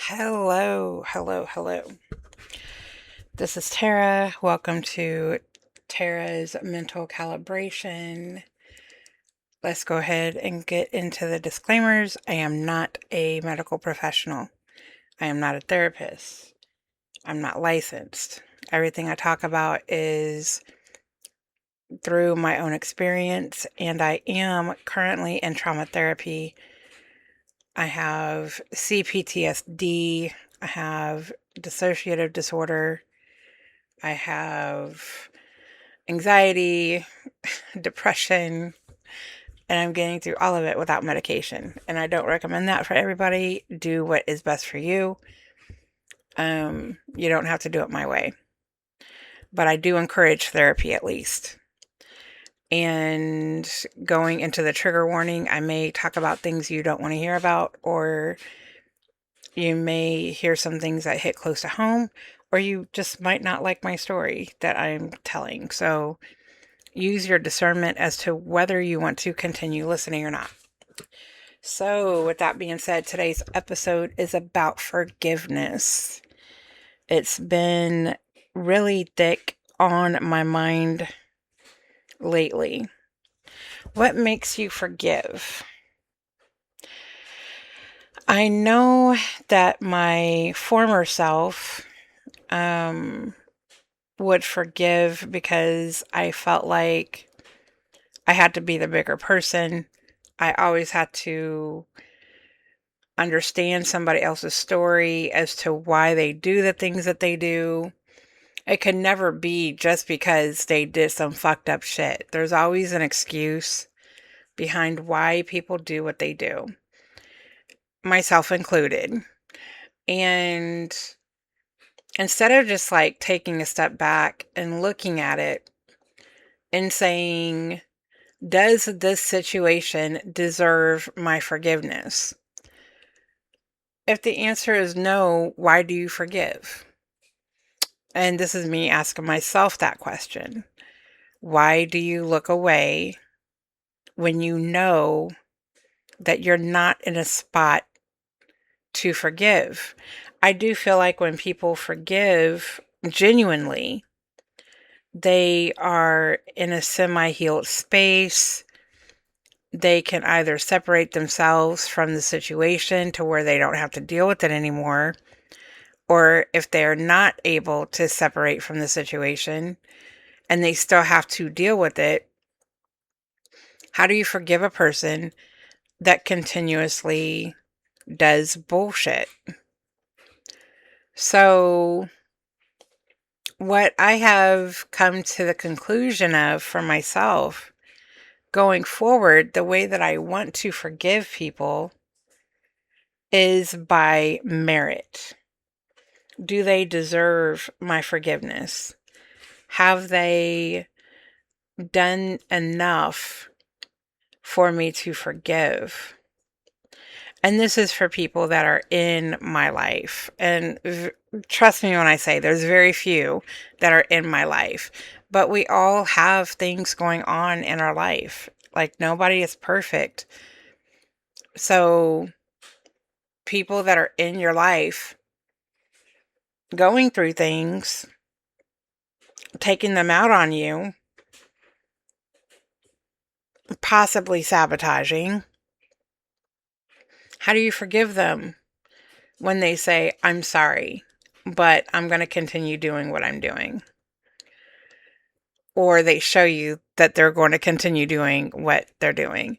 Hello, hello, hello. This is Tara. Welcome to Tara's Mental Calibration. Let's go ahead and get into the disclaimers. I am not a medical professional. I am not a therapist. I'm not licensed. Everything I talk about is through my own experience, and I am currently in trauma therapy. I have CPTSD. I have dissociative disorder. I have anxiety, depression, and I'm getting through all of it without medication. And I don't recommend that for everybody. Do what is best for you. You don't have to do it my way. But I do encourage therapy at least. And going into the trigger warning, I may talk about things you don't want to hear about, or you may hear some things that hit close to home, or you just might not like my story that I'm telling. So use your discernment as to whether you want to continue listening or not. So, with that being said, today's episode is about forgiveness. It's been really thick on my mind lately. What makes you forgive? I know that my former self would forgive because I felt like I had to be the bigger person. I always had to understand somebody else's story as to why they do the things that they do. It could never be just because they did some fucked up shit. There's always an excuse behind why people do what they do, myself included. And instead of just like taking a step back and looking at it and saying, does this situation deserve my forgiveness? If the answer is no, why do you forgive? And this is me asking myself that question. Why do you look away when you know that you're not in a spot to forgive? I do feel like when people forgive genuinely, they are in a semi-healed space. They can either separate themselves from the situation to where they don't have to deal with it anymore, or if they're not able to separate from the situation and they still have to deal with it, how do you forgive a person that continuously does bullshit? So, what I have come to the conclusion of for myself going forward, the way that I want to forgive people is by merit. Do they deserve my forgiveness? Have they done enough for me to forgive? And this is for people that are in my life. And trust me when I say there's very few that are in my life. But we all have things going on in our life. Like nobody is perfect. So people that are in your life going through things, taking them out on you, possibly sabotaging, how do you forgive them when they say, I'm sorry, but I'm going to continue doing what I'm doing? Or they show you that they're going to continue doing what they're doing.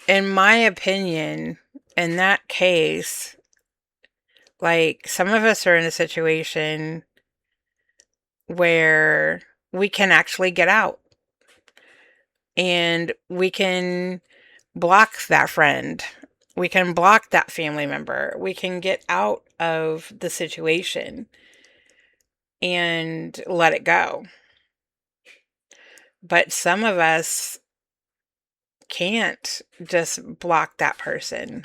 In my opinion, in that case, like some of us are in a situation where we can actually get out and we can block that friend. We can block that family member. We can get out of the situation and let it go. But some of us can't just block that person.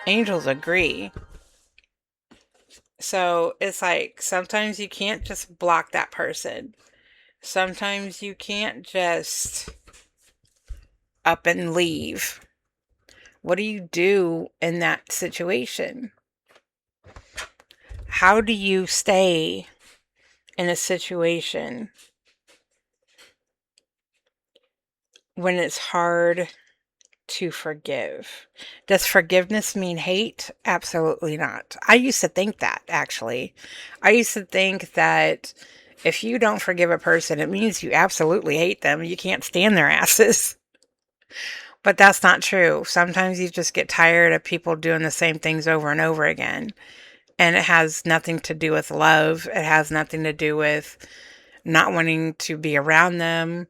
Angels agree. So it's like sometimes you can't just block that person. Sometimes you can't just up and leave. What do you do in that situation? How do you stay in a situation when it's hard to forgive? Does forgiveness mean hate? Absolutely not. I used to think that, actually. I used to think that if you don't forgive a person, it means you absolutely hate them. You can't stand their asses. But that's not true. Sometimes you just get tired of people doing the same things over and over again. And it has nothing to do with love. It has nothing to do with not wanting to be around them.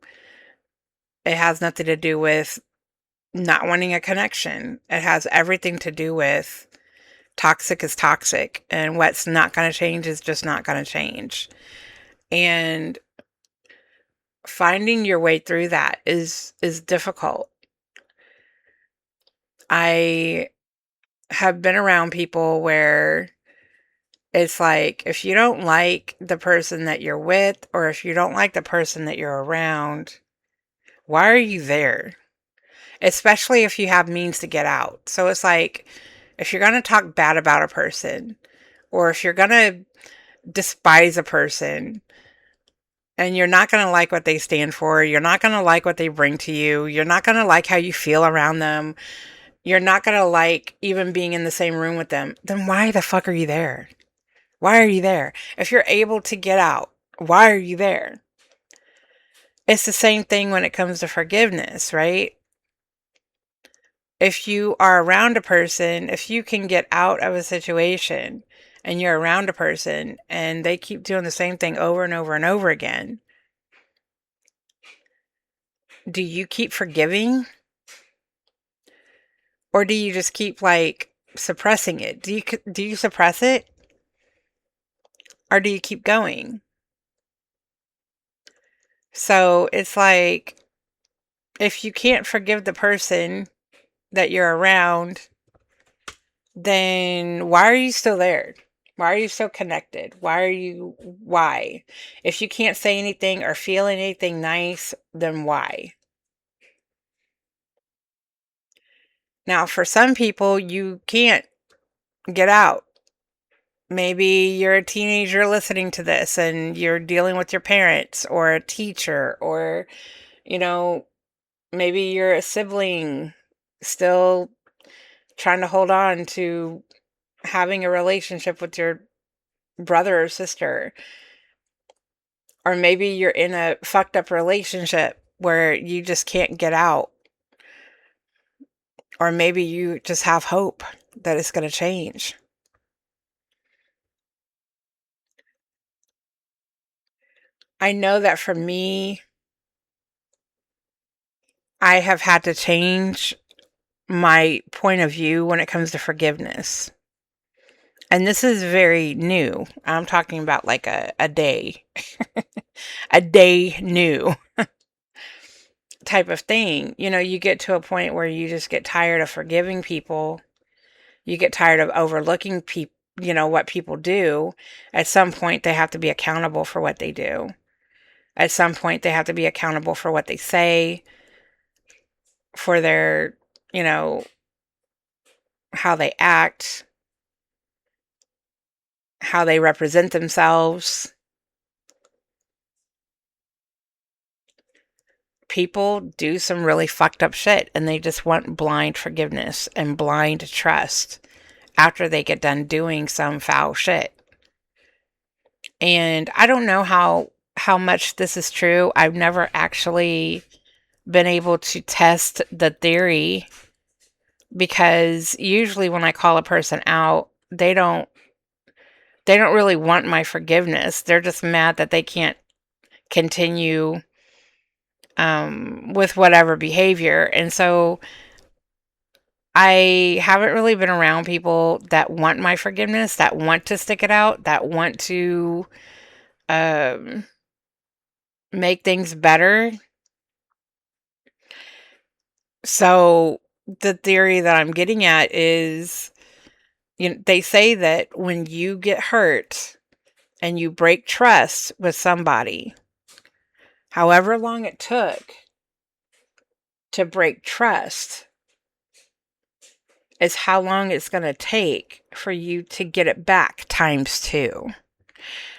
It has nothing to do with not wanting a connection. It has everything to do with toxic is toxic, and what's not going to change is just not going to change. And finding your way through that is difficult. I have been around people where it's like, if you don't like the person that you're with, or if you don't like the person that you're around, why are you there? Especially if you have means to get out. So it's like, if you're going to talk bad about a person, or if you're going to despise a person, and you're not going to like what they stand for, you're not going to like what they bring to you, you're not going to like how you feel around them, you're not going to like even being in the same room with them, then why the fuck are you there? Why are you there? If you're able to get out, why are you there? It's the same thing when it comes to forgiveness, right? If you are around a person, if you can get out of a situation and you're around a person and they keep doing the same thing over and over and over again, do you keep forgiving? Or do you just keep like suppressing it? Do you suppress it? Or do you keep going? So it's like, if you can't forgive the person that you're around, then why are you still there? Why are you so connected? Why? If you can't say anything or feel anything nice, then why? Now, for some people, you can't get out. Maybe you're a teenager listening to this and you're dealing with your parents or a teacher, or, you know, maybe you're a sibling still trying to hold on to having a relationship with your brother or sister. Or maybe you're in a fucked up relationship where you just can't get out. Or maybe you just have hope that it's going to change. I know that for me, I have had to change my point of view when it comes to forgiveness. And this is very new. I'm talking about like a day, a day new type of thing. You know, you get to a point where you just get tired of forgiving people. You get tired of overlooking people, you know, what people do. At some point, they have to be accountable for what they do. At some point, they have to be accountable for what they say, for their, you know, how they act, how they represent themselves. People do some really fucked up shit and they just want blind forgiveness and blind trust after they get done doing some foul shit. And I don't know how much this is true. I've never actually been able to test the theory, because usually when I call a person out, they don't really want my forgiveness. They're just mad that they can't continue with whatever behavior. And so I haven't really been around people that want my forgiveness, that want to stick it out, that want to um, make things better. So the theory that I'm getting at is, you know, they say that when you get hurt and you break trust with somebody, however long it took to break trust, is how long it's going to take for you to get it back times 2.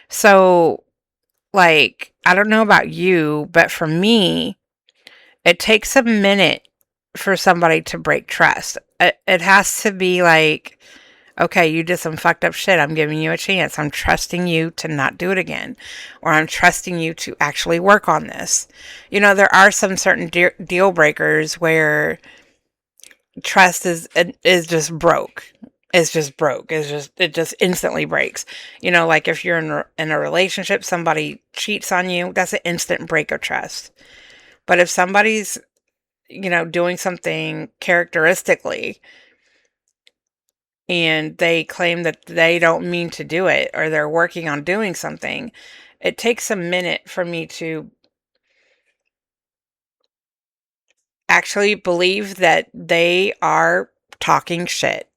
So, like, I don't know about you, but for me, it takes a minute for somebody to break trust. It has to be like, okay, you did some fucked up shit. I'm giving you a chance. I'm trusting you to not do it again. Or I'm trusting you to actually work on this. You know, there are some certain deal breakers where trust is just broke. It's just broke. It just instantly breaks. You know, like if you're in a relationship, somebody cheats on you, that's an instant break of trust. But if somebody's, you know, doing something characteristically and they claim that they don't mean to do it, or they're working on doing something, it takes a minute for me to actually believe that they are talking shit.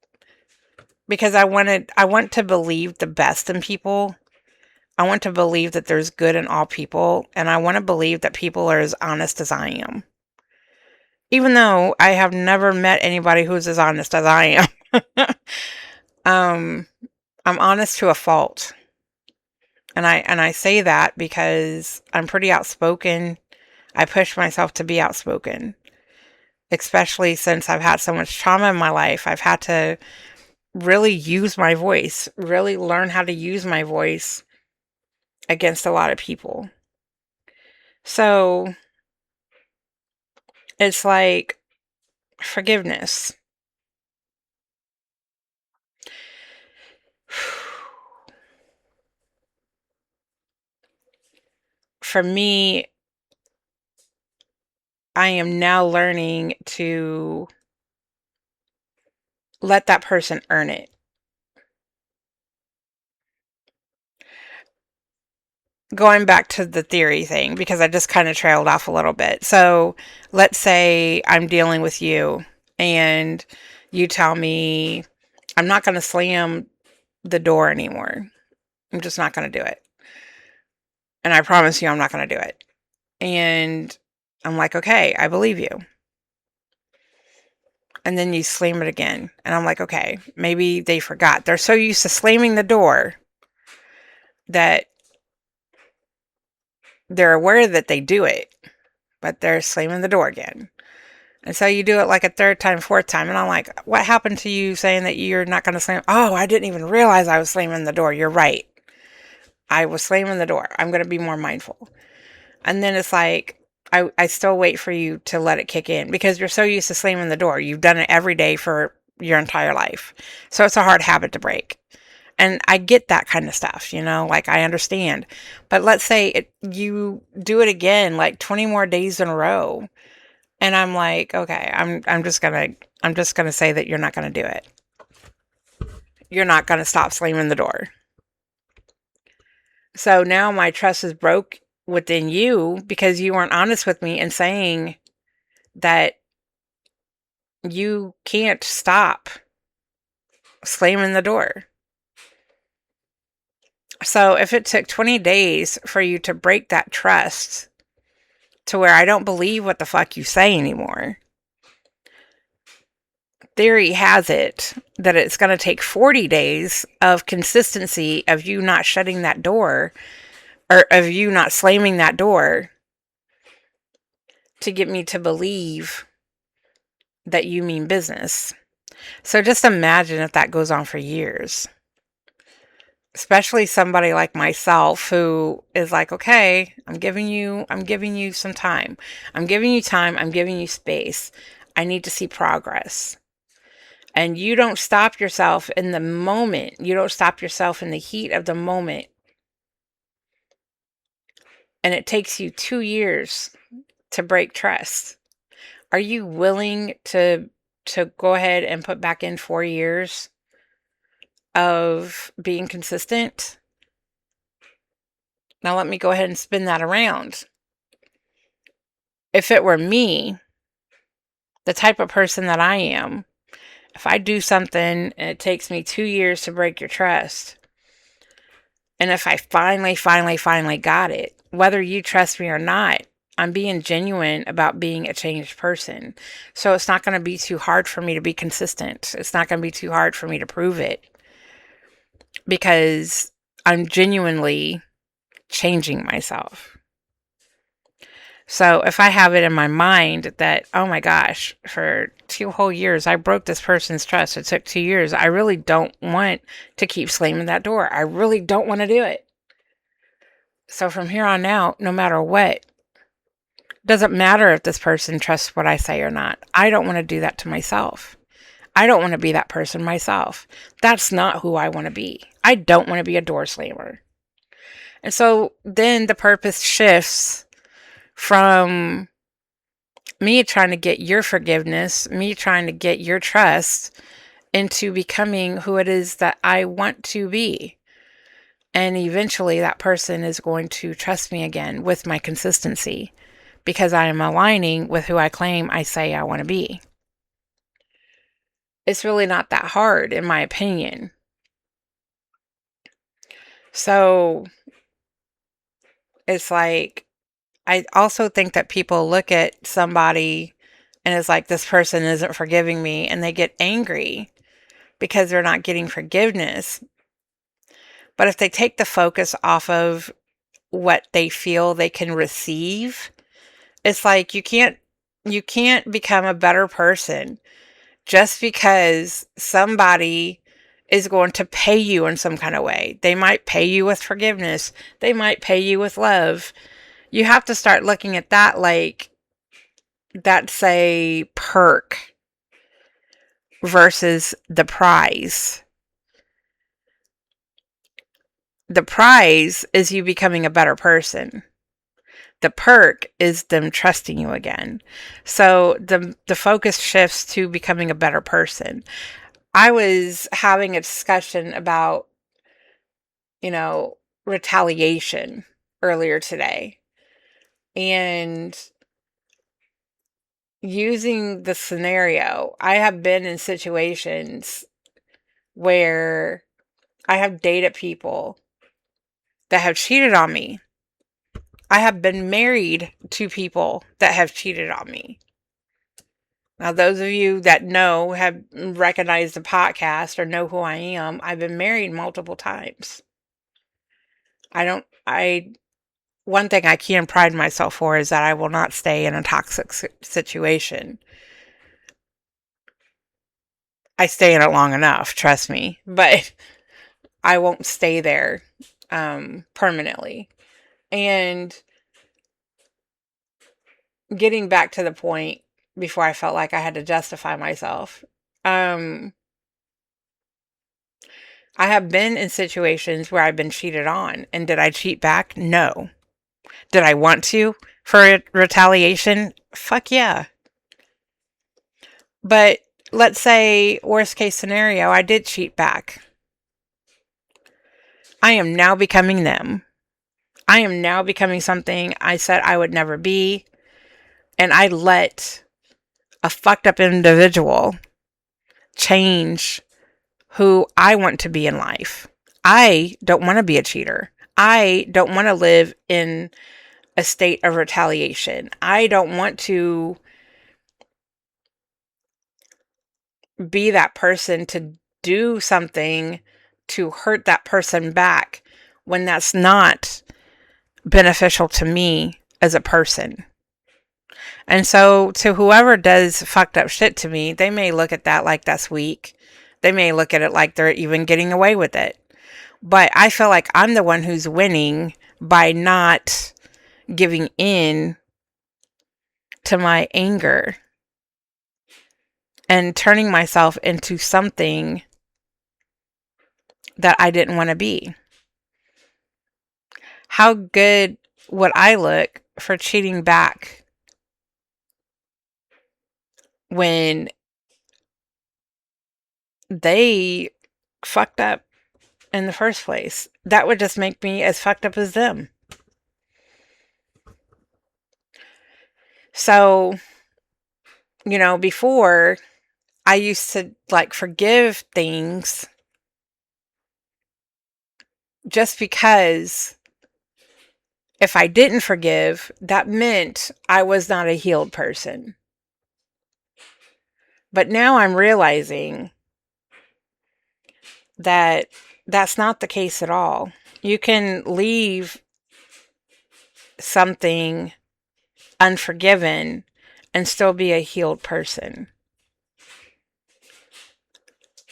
Because I want to believe the best in people. I want to believe that there's good in all people, and I want to believe that people are as honest as I am. Even though I have never met anybody who's as honest as I am. I'm honest to a fault. And I say that because I'm pretty outspoken. I push myself to be outspoken. Especially since I've had so much trauma in my life. I've had to really use my voice, really learn how to use my voice against a lot of people. So it's like forgiveness. For me, I am now learning to let that person earn it. Going back to the theory thing, because I just kind of trailed off a little bit. So let's say I'm dealing with you and you tell me, I'm not going to slam the door anymore. I'm just not going to do it. And I promise you, I'm not going to do it. And I'm like, okay, I believe you. And then you slam it again. And I'm like, okay, maybe they forgot. They're so used to slamming the door that they're aware that they do it, but they're slamming the door again. And so you do it like a third time, fourth time. And I'm like, what happened to you saying that you're not going to slam? Oh, I didn't even realize I was slamming the door. You're right. I was slamming the door. I'm going to be more mindful. And then it's like, I still wait for you to let it kick in because you're so used to slamming the door. You've done it every day for your entire life. So it's a hard habit to break. And I get that kind of stuff, you know, like I understand. But let's say you do it again, like 20 more days in a row. And I'm like, okay, I'm just gonna say that you're not gonna do it. You're not gonna stop slamming the door. So now my trust is broke within you because you weren't honest with me and saying that you can't stop slamming the door. So if it took 20 days for you to break that trust to where I don't believe what the fuck you say anymore, theory has it that it's going to take 40 days of consistency of you not shutting that door or of you not slamming that door to get me to believe that you mean business. So just imagine if that goes on for years. Especially somebody like myself who is like, okay, I'm giving you some time. I'm giving you time. I'm giving you space. I need to see progress. And you don't stop yourself in the moment. You don't stop yourself in the heat of the moment. And it takes you 2 years to break trust. Are you willing to go ahead and put back in 4 years of being consistent? Now let me go ahead and spin that around. If it were me, the type of person that I am, if I do something and it takes me 2 years to break your trust, and if I finally got it, whether you trust me or not, I'm being genuine about being a changed person. So it's not going to be too hard for me to be consistent. It's not going to be too hard for me to prove it because I'm genuinely changing myself. So if I have it in my mind that, oh my gosh, for 2 whole years, I broke this person's trust. It took 2 years. I really don't want to keep slamming that door. I really don't want to do it. So from here on out, no matter what, doesn't matter if this person trusts what I say or not. I don't want to do that to myself. I don't want to be that person myself. That's not who I want to be. I don't want to be a door slammer. And so then the purpose shifts from me trying to get your forgiveness, me trying to get your trust, into becoming who it is that I want to be. And eventually that person is going to trust me again with my consistency because I am aligning with who I claim I say I want to be. It's really not that hard, in my opinion. So it's like, I also think that people look at somebody and it's like, this person isn't forgiving me, and they get angry because they're not getting forgiveness. But if they take the focus off of what they feel they can receive, it's like you can't become a better person just because somebody is going to pay you in some kind of way. They might pay you with forgiveness. They might pay you with love. You have to start looking at that like that's a perk versus the prize. The prize is you becoming a better person. The perk is them trusting you again. So the focus shifts to becoming a better person. I was having a discussion about, retaliation earlier today. And using the scenario, I have been in situations where I have dated people that have cheated on me. I have been married to people that have cheated on me. Now, those of you that have recognized the podcast or know who I am, I've been married multiple times. One thing I can pride myself for is that I will not stay in a toxic situation. I stay in it long enough, trust me, but I won't stay there permanently. And getting back to the point before I felt like I had to justify myself, I have been in situations where I've been cheated on. And did I cheat back? No. Did I want to for retaliation? Fuck yeah. But let's say, worst case scenario, I did cheat back. I am now becoming them. I am now becoming something I said I would never be. And I let a fucked up individual change who I want to be in life. I don't want to be a cheater. I don't want to live in a state of retaliation. I don't want to be that person to do something to hurt that person back when that's not beneficial to me as a person. And so to whoever does fucked up shit to me, they may look at that like that's weak. They may look at it like they're even getting away with it. But I feel like I'm the one who's winning by not giving in to my anger and turning myself into something that I didn't want to be. How good would I look for cheating back when they fucked up in the first place? That would just make me as fucked up as them. So, before I used to forgive things just because If I didn't forgive, that meant I was not a healed person. But now I'm realizing that that's not the case at all. You can leave something unforgiven and still be a healed person.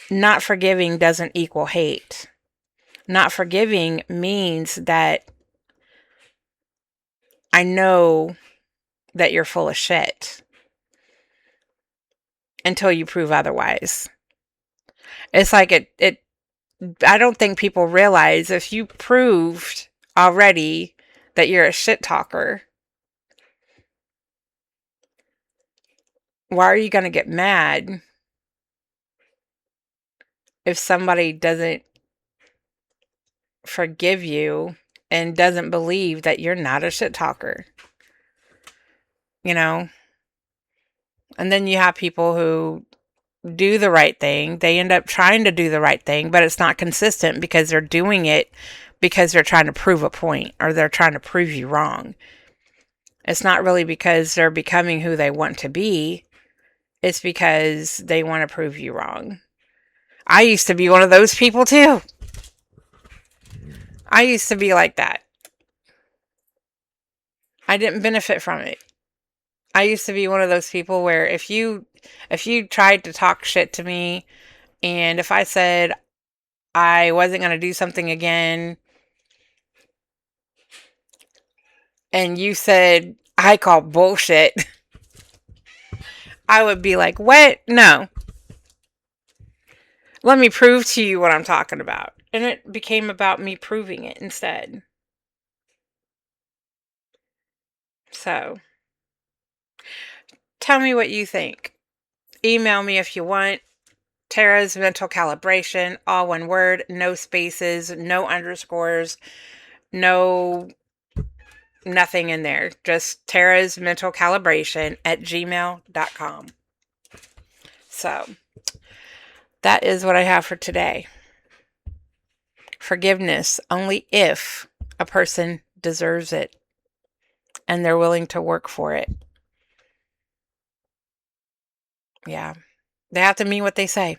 Not forgiving doesn't equal hate. Not forgiving means that I know that you're full of shit until you prove otherwise. It's like I don't think people realize if you proved already that you're a shit talker, why are you going to get mad if somebody doesn't forgive you and doesn't believe that you're not a shit talker? You know? And then you have people who do the right thing. They end up trying to do the right thing, but it's not consistent because they're doing it because they're trying to prove a point or they're trying to prove you wrong. It's not really because they're becoming who they want to be. It's because they want to prove you wrong. I used to be one of those people too. I used to be like that. I didn't benefit from it. I used to be one of those people where if you tried to talk shit to me, and if I said I wasn't going to do something again, and you said I call bullshit, I would be like, what? No. Let me prove to you what I'm talking about. And it became about me proving it instead. So, tell me what you think. Email me if you want. Tara's Mental Calibration, all one word, no spaces, no underscores, no nothing in there. Just Tara's Mental Calibration at gmail.com. So, that is what I have for today. Forgiveness only if a person deserves it and they're willing to work for it. Yeah. They have to mean what they say.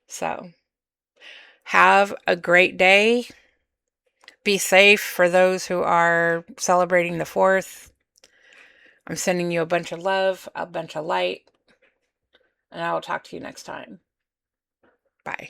So, have a great day. Be safe for those who are celebrating the 4th. I'm sending you a bunch of love, a bunch of light, and I will talk to you next time. Bye.